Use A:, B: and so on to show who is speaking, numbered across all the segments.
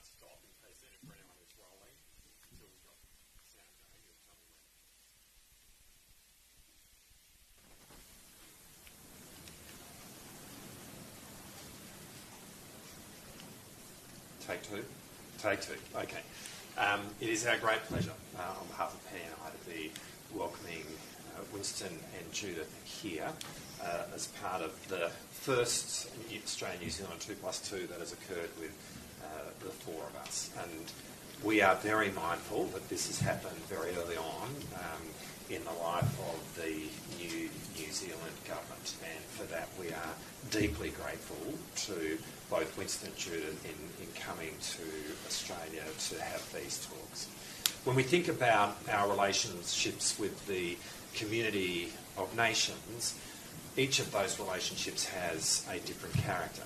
A: stop in case for anyone who's rolling until we've got sound going. You'll tell me when. Take two. Okay. It is our great pleasure on behalf of Penny and I to be welcoming Winston and Judith here as part of the first Australia-New Zealand 2+2 that has occurred with the four of us. And we are very mindful that this has happened very early on in the life of the New Zealand government. And for that we are deeply grateful to both Winston and Judith in coming to Australia to have these talks. When we think about our relationships with the community of nations, each of those relationships has a different character.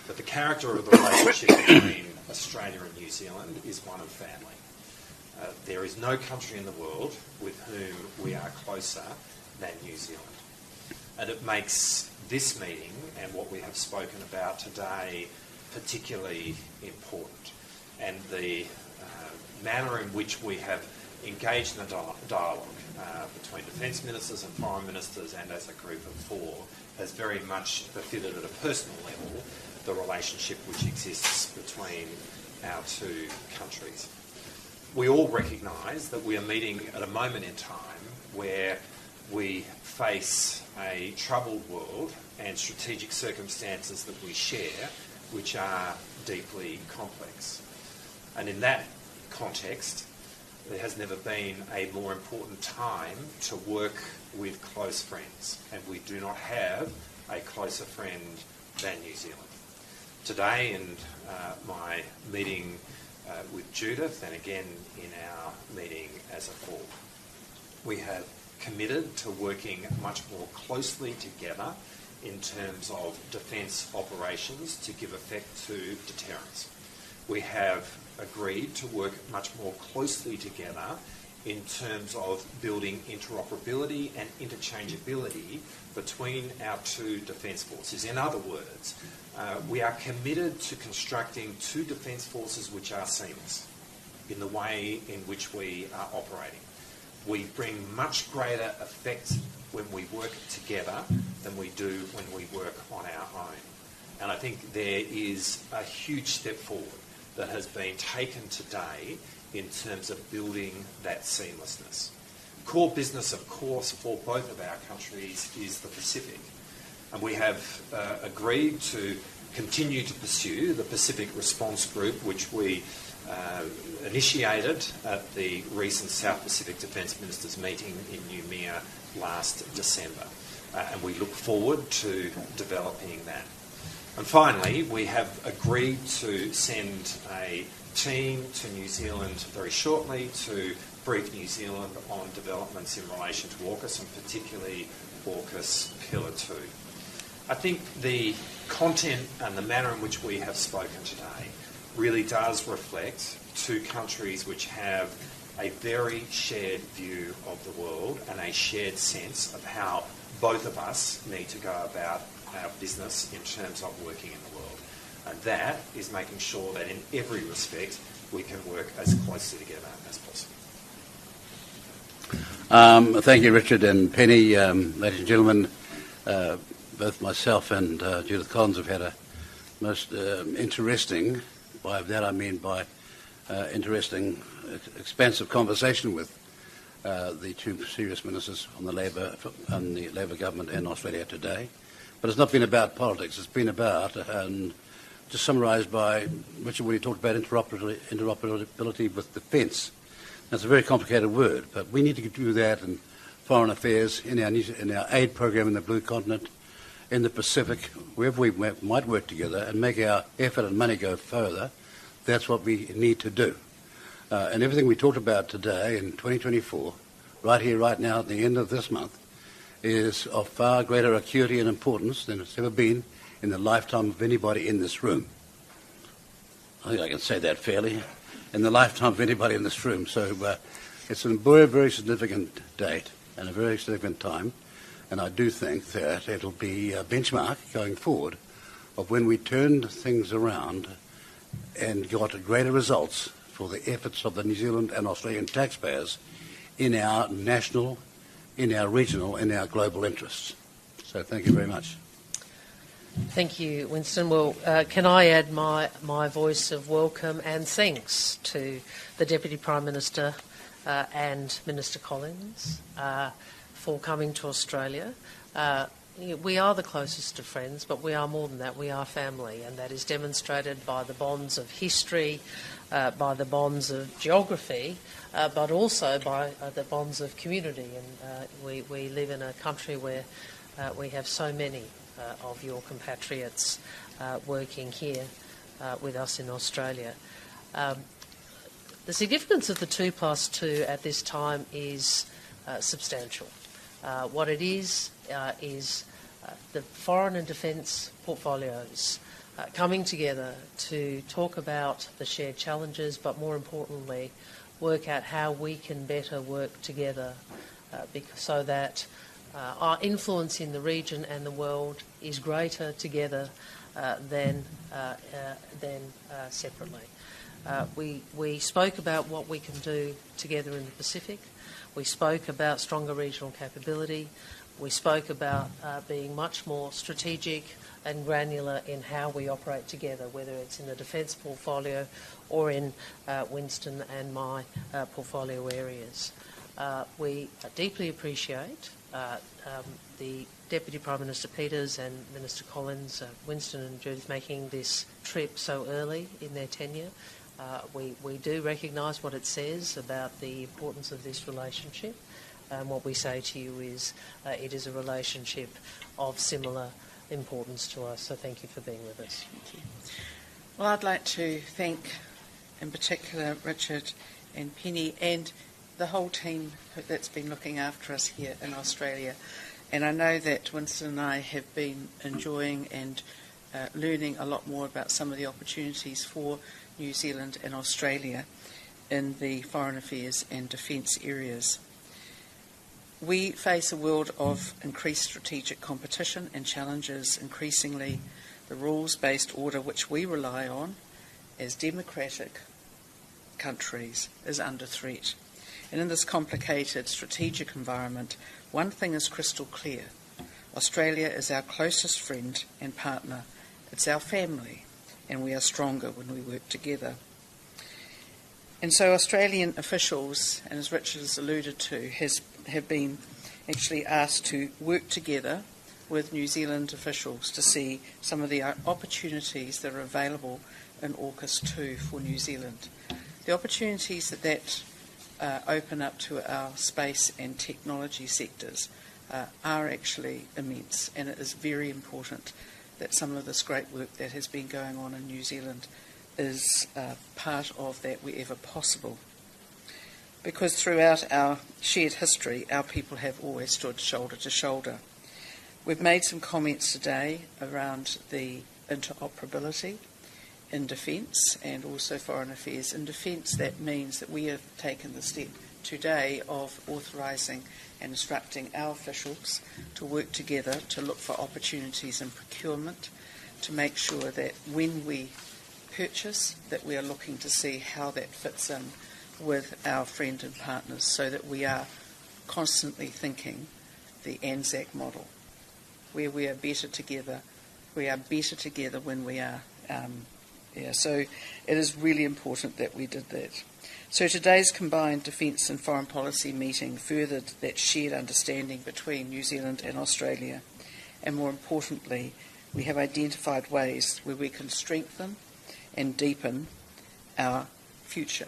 A: But the character of the relationship between Australia and New Zealand is one of family. There is no country in the world with whom we are closer than New Zealand. And it makes this meeting and what we have spoken about today particularly important. And the manner in which we have engaged in a dialogue between defence ministers and foreign ministers and as a group of four has very much befitted at a personal level the relationship which exists between our two countries. We all recognise that we are meeting at a moment in time where we face a troubled world and strategic circumstances that we share which are deeply complex. And in that context, there has never been a more important time to work with close friends, and we do not have a closer friend than New Zealand. Today, in my meeting with Judith, and again in our meeting as a four, we have committed to working much more closely together in terms of defence operations to give effect to deterrence. We have agreed to work much more closely together in terms of building interoperability and interchangeability between our two defence forces. In other words, we are committed to constructing two defence forces which are seamless in the way in which we are operating. We bring much greater effect when we work together than we do when we work on our own. And I think there is a huge step forward that has been taken today in terms of building that seamlessness. Core business, of course, for both of our countries is the Pacific. And we have agreed to continue to pursue the Pacific Response Group, which we initiated at the recent South Pacific Defence Ministers meeting in Myanmar last December. And we look forward to developing that. And finally, we have agreed to send a team to New Zealand very shortly to brief New Zealand on developments in relation to AUKUS, and particularly AUKUS Pillar 2. I think the content and the manner in which we have spoken today really does reflect two countries which have a very shared view of the world and a shared sense of how both of us need to go about our business in terms of working in the world. And that is making sure that in every respect we can work as closely together as possible.
B: Thank you, Richard and Penny. Ladies and gentlemen, both myself and Judith Collins have had a most interesting, by that I mean by interesting, expansive conversation with the two serious ministers on the Labor government in Australia today. But it's not been about politics. It's been about, and just summarised by Richard when he talked about interoperability with defence. That's a very complicated word, but we need to do that in foreign affairs, in our aid program in the Blue Continent, in the Pacific, wherever we might work together and make our effort and money go further. That's what we need to do. And everything we talked about today in 2024, right here, right now, at the end of this month, is of far greater acuity and importance than it's ever been in the lifetime of anybody in this room. I think I can say that fairly. In the lifetime of anybody in this room. So it's a very, very significant date and a very significant time. And I do think that it'll be a benchmark going forward of when we turn things around and got greater results for the efforts of the New Zealand and Australian taxpayers in our national, in our regional, in our global interests. So thank you very much.
C: Thank you, Winston. Well, can I add my voice of welcome and thanks to the Deputy Prime Minister and Minister Collins for coming to Australia. We are the closest of friends, but we are more than that. We are family, and that is demonstrated by the bonds of history, by the bonds of geography, but also by the bonds of community. And we live in a country where we have so many of your compatriots working here with us in Australia. The significance of the 2+2 at this time is substantial. What it is the foreign and defence portfolios coming together to talk about the shared challenges, but more importantly, work out how we can better work together so that our influence in the region and the world is greater together than separately. We spoke about what we can do together in the Pacific. We spoke about stronger regional capability. We spoke about being much more strategic and granular in how we operate together, whether it's in the defence portfolio or in Winston and my portfolio areas. We deeply appreciate the Deputy Prime Minister Peters and Minister Collins, Winston and Judith making this trip so early in their tenure. We do recognise what it says about the importance of this relationship. And what we say to you is it is a relationship of similar importance to us. So thank you for being with us.
D: Thank you. Well, I'd like to thank, in particular, Richard and Penny and the whole team that's been looking after us here in Australia. And I know that Winston and I have been enjoying and learning a lot more about some of the opportunities for New Zealand and Australia in the foreign affairs and defence areas. We face a world of increased strategic competition and challenges. Increasingly, the rules-based order which we rely on as democratic countries is under threat. And in this complicated strategic environment, one thing is crystal clear. Australia is our closest friend and partner. It's our family, and we are stronger when we work together. And so Australian officials, and as Richard has alluded to, have been actually asked to work together with New Zealand officials to see some of the opportunities that are available in AUKUS 2 for New Zealand. The opportunities that open up to our space and technology sectors are actually immense, and it is very important that some of this great work that has been going on in New Zealand is part of that wherever possible. Because throughout our shared history, our people have always stood shoulder to shoulder. We've made some comments today around the interoperability in defence and also foreign affairs. In defence, that means that we have taken the step today of authorising and instructing our officials to work together to look for opportunities in procurement, to make sure that when we purchase, that we are looking to see how that fits in with our friend and partners, so that we are constantly thinking the ANZAC model, where we are better together. We are better together when we are. So it is really important that we did that. So today's combined defence and foreign policy meeting furthered that shared understanding between New Zealand and Australia, and more importantly, we have identified ways where we can strengthen and deepen our future.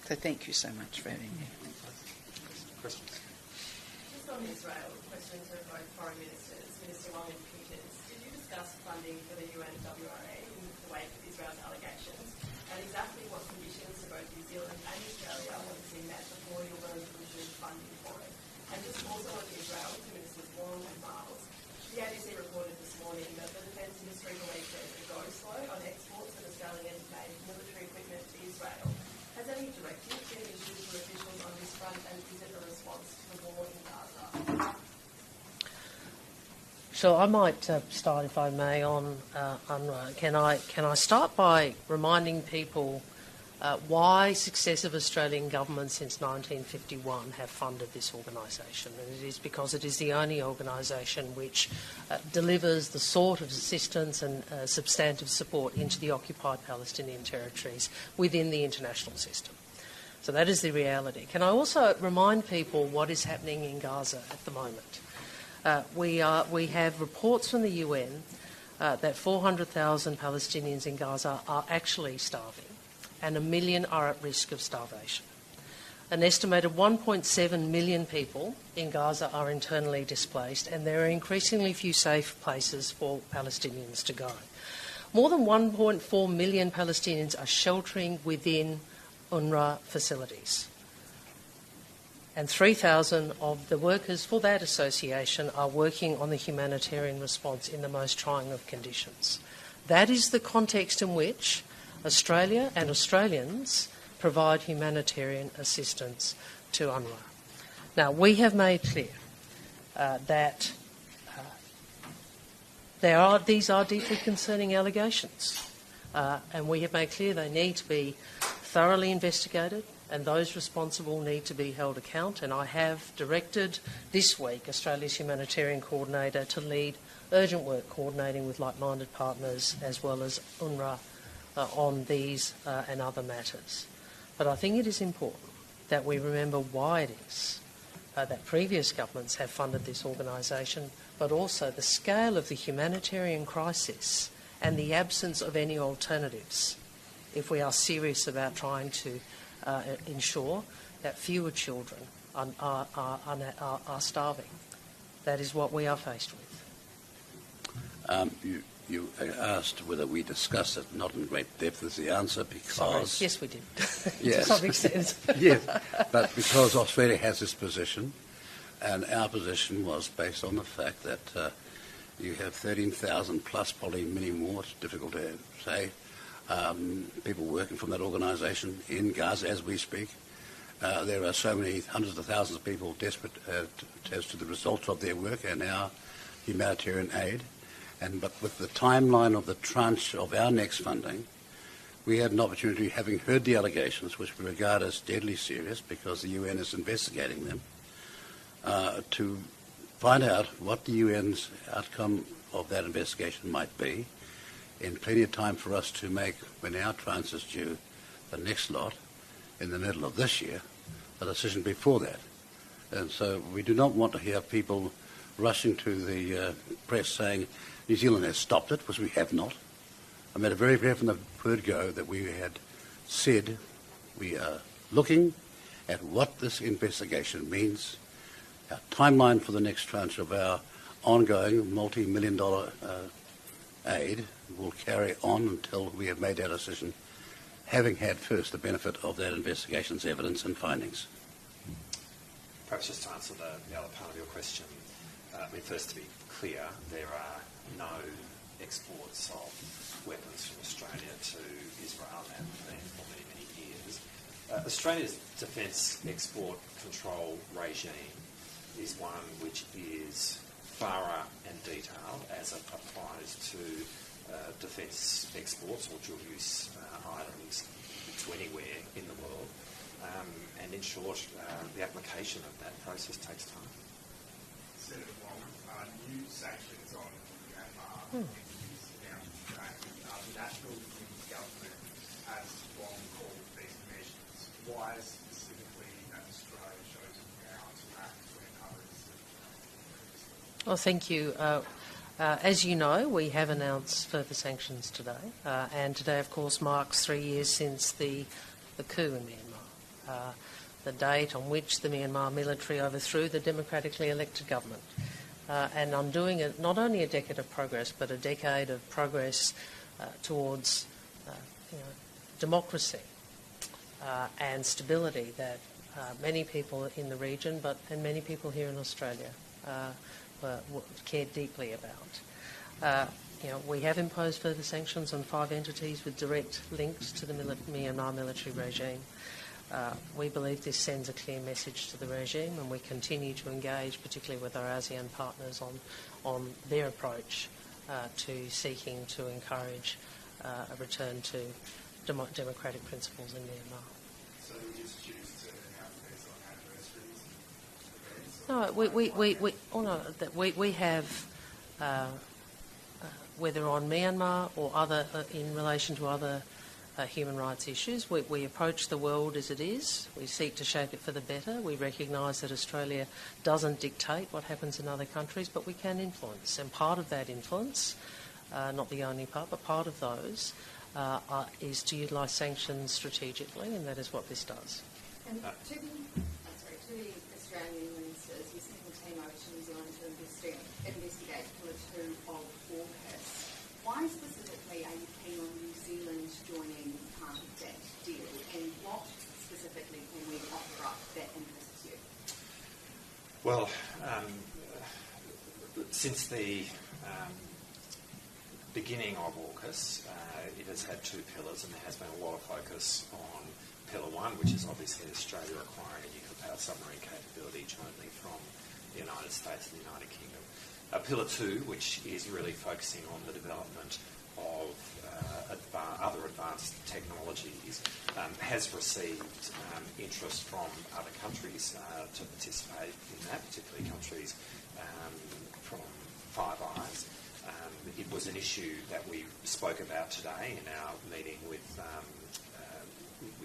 D: So thank you so much for having me.
A: Questions?
E: Just on Israel, questions for both foreign ministers, Minister Wong and Peters. Did you discuss funding for the UNWRA in the wake of Israel's allegations? And exactly what conditions for both New Zealand and Australia want to see met before you're willing to resume funding for it? And just also on Israel, to Ministers Wong and Marles, the ABC reported this morning that the Defence Ministry believes there's a go-slow on exports of Australian-made military equipment to Israel. Has any directive been issued to officials on this front, and is it a response to the war in Gaza?
C: Sure, I might start, if I may, on UNRWA. Can I start by reminding people why successive Australian governments since 1951 have funded this organisation? And it is because it is the only organisation which delivers the sort of assistance and substantive support into the occupied Palestinian territories within the international system. So that is the reality. Can I also remind people what is happening in Gaza at the moment? We have reports from the UN that 400,000 Palestinians in Gaza are actually starving, and 1 million are at risk of starvation. An estimated 1.7 million people in Gaza are internally displaced, and there are increasingly few safe places for Palestinians to go. More than 1.4 million Palestinians are sheltering within UNRWA facilities. And 3,000 of the workers for that association are working on the humanitarian response in the most trying of conditions. That is the context in which Australia and Australians provide humanitarian assistance to UNRWA. Now, we have made clear that these are deeply concerning allegations, and we have made clear they need to be thoroughly investigated, and those responsible need to be held account. And I have directed this week Australia's Humanitarian Coordinator to lead urgent work coordinating with like-minded partners as well as UNRWA on these and other matters. But I think it is important that we remember why it is that previous governments have funded this organisation, but also the scale of the humanitarian crisis and the absence of any alternatives if we are serious about trying to ensure that fewer children are starving. That is what we are faced with.
B: You asked whether we discussed it, not in great depth is the answer, because...
C: Sorry. Yes, we did,
B: yes.
C: to some extent.
B: Yes, but because Australia has this position, and our position was based on the fact that you have 13,000 plus, probably many more, it's difficult to say, people working from that organisation in Gaza as we speak. There are so many hundreds of thousands of people desperate as to the results of their work and our humanitarian aid. But with the timeline of the tranche of our next funding, we had an opportunity, having heard the allegations, which we regard as deadly serious because the UN is investigating them, to find out what the UN's outcome of that investigation might be, in plenty of time for us to make, when our tranche is due, the next lot, in the middle of this year, a decision before that. And so we do not want to hear people rushing to the press saying New Zealand has stopped it, because we have not. I made it very clear from the word go that we had said we are looking at what this investigation means. Our timeline for the next tranche of our ongoing multi-million-dollar aid will carry on until we have made our decision, having had first the benefit of that investigation's evidence and findings.
A: Perhaps just to answer the other part of your question. First, to be clear, there are no exports of weapons from Australia to Israel and have been for many, many years. Australia's defence export control regime is one which is thorough and detailed as it applies to defence exports or dual-use items to anywhere in the world. And in short, the application of that process takes time.
F: Senator Wong, new sanctions on Myanmar introduced down the track. The national government has long called these measures. Why specifically that Australia shows now to act when others have
C: Well, thank you. As you know, we have announced further sanctions today, and today, of course, marks 3 years since the coup in Myanmar, the date on which the Myanmar military overthrew the democratically elected government. And undoing it, not only a decade of progress, but a decade of progress towards democracy and stability that many people in the region, and many people here in Australia, cared deeply about. We have imposed further sanctions on 5 entities with direct links to the Myanmar military regime. We believe this sends a clear message to the regime, and we continue to engage, particularly with our ASEAN partners, on their approach to seeking to encourage a return to democratic principles in Myanmar.
F: So we just choose to have these on anniversaries?
C: No, we have, whether on Myanmar or other in relation to other human rights issues, we approach the world as it is. We seek to shape it for the better. We recognise that Australia doesn't dictate what happens in other countries, but we can influence. And part of that influence, not the only part, but part of those, is to utilise sanctions strategically, and that is what this does.
E: And to the Australian ministers, you sent the team over to New Zealand to investigate Pillar 2 of AUKUS. Why specifically are you keen on New Zealand joining part of that deal, and what specifically can we offer up that interests you?
A: Well, since the beginning of AUKUS, it has had two pillars, and there has been a lot of focus on Pillar 1, which is obviously Australia acquiring a nuclear-powered submarine capability jointly from the United States and the United Kingdom. Pillar 2, which is really focusing on the development of other advanced technologies, has received interest from other countries to participate in that, particularly countries from Five Eyes. It was an issue that we spoke about today in our meeting with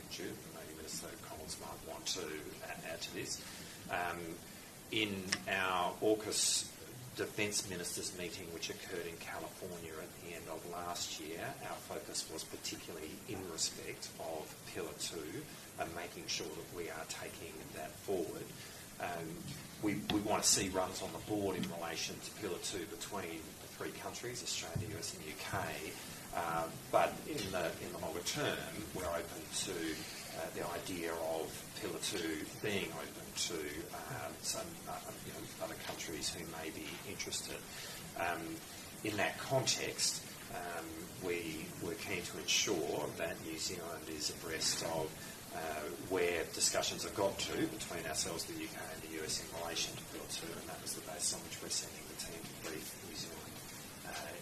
A: Judith, and maybe Minister Collins might want to add to this. In our AUKUS Defence Ministers meeting, which occurred in California at the end of last year, our focus was particularly in respect of Pillar 2 and making sure that we are taking that forward. We want to see runs on the board in relation to Pillar 2 between the three countries, Australia, US and the UK, but in the longer term, we're open to the idea of Pillar 2 being open to some other countries who may be interested. In that context, we were keen to ensure that New Zealand is abreast of where discussions have got to between ourselves, the UK and the US in relation to Pillar 2, and that was the basis on which we're sending the team to brief New Zealand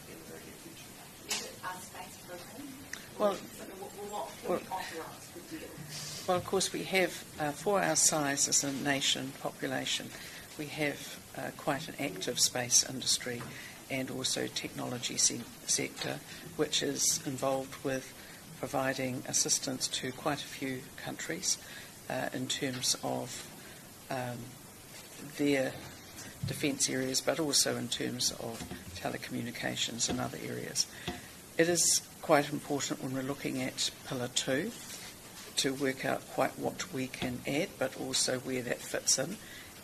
A: in the very near future.
E: Is it a space program?
D: Well,
E: what can we offer us for deal?
D: Well, of course, we have, for our size as a nation, population, we have quite an active space industry and also technology sector, which is involved with providing assistance to quite a few countries in terms of their defence areas, but also in terms of telecommunications and other areas. It is quite important when we're looking at Pillar 2 to work out quite what we can add, but also where that fits in.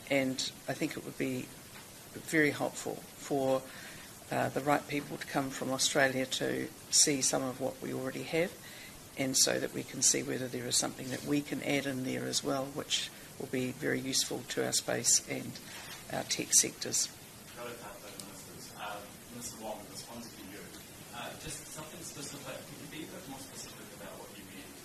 D: And I think it would be very helpful for the right people to come from Australia to see some of what we already have, and so that we can see whether there is something that we can add in there as well, which will be very useful to our space and our tech sectors.
G: Minister Wong, this one's for you. Just something specific. Could you be a bit more specific about what you meant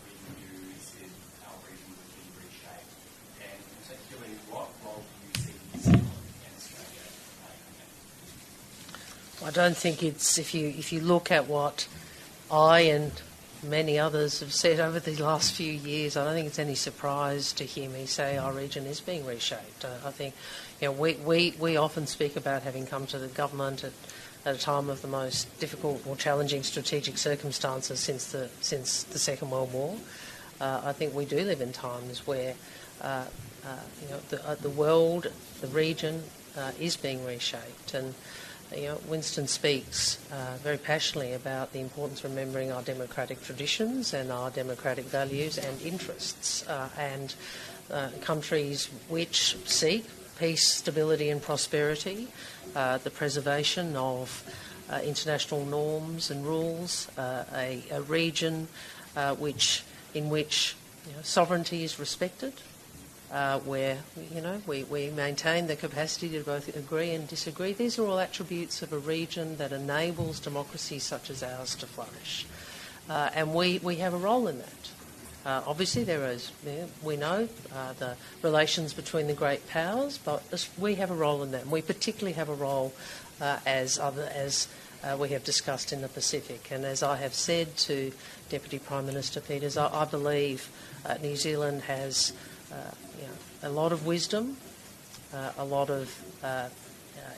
G: when you said our region would be reshaped, and particularly what role do you see New Zealand and Australia playing in that?
C: I don't think it's, if you look at what I and many others have said over the last few years, I don't think it's any surprise to hear me say our region is being reshaped. I think, we often speak about having come to the government at a time of the most difficult or challenging strategic circumstances since the Second World War. I think we do live in times where the world, the region, is being reshaped, and Winston speaks very passionately about the importance of remembering our democratic traditions and our democratic values and interests, and countries which seek peace, stability and prosperity, the preservation of international norms and rules, a region in which sovereignty is respected, where we maintain the capacity to both agree and disagree. These are all attributes of a region that enables democracies such as ours to flourish, and we have a role in that. Obviously, we know the relations between the great powers, but we have a role in that, and we particularly have a role as we have discussed in the Pacific. And as I have said to Deputy Prime Minister Peters, I believe New Zealand has a lot of wisdom, a lot of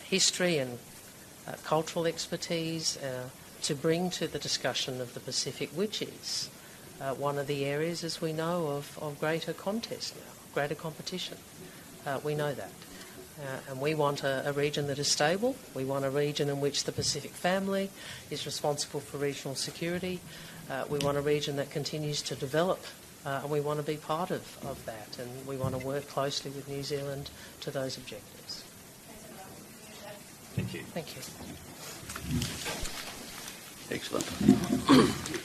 C: history and cultural expertise to bring to the discussion of the Pacific, which is one of the areas, as we know, of greater contest now, greater competition. We know that. And we want a region that is stable. We want a region in which the Pacific family is responsible for regional security. We want a region that continues to develop, and we want to be part of that. And we want to work closely with New Zealand to those objectives.
A: Thank you.
C: Thank you.
B: Excellent.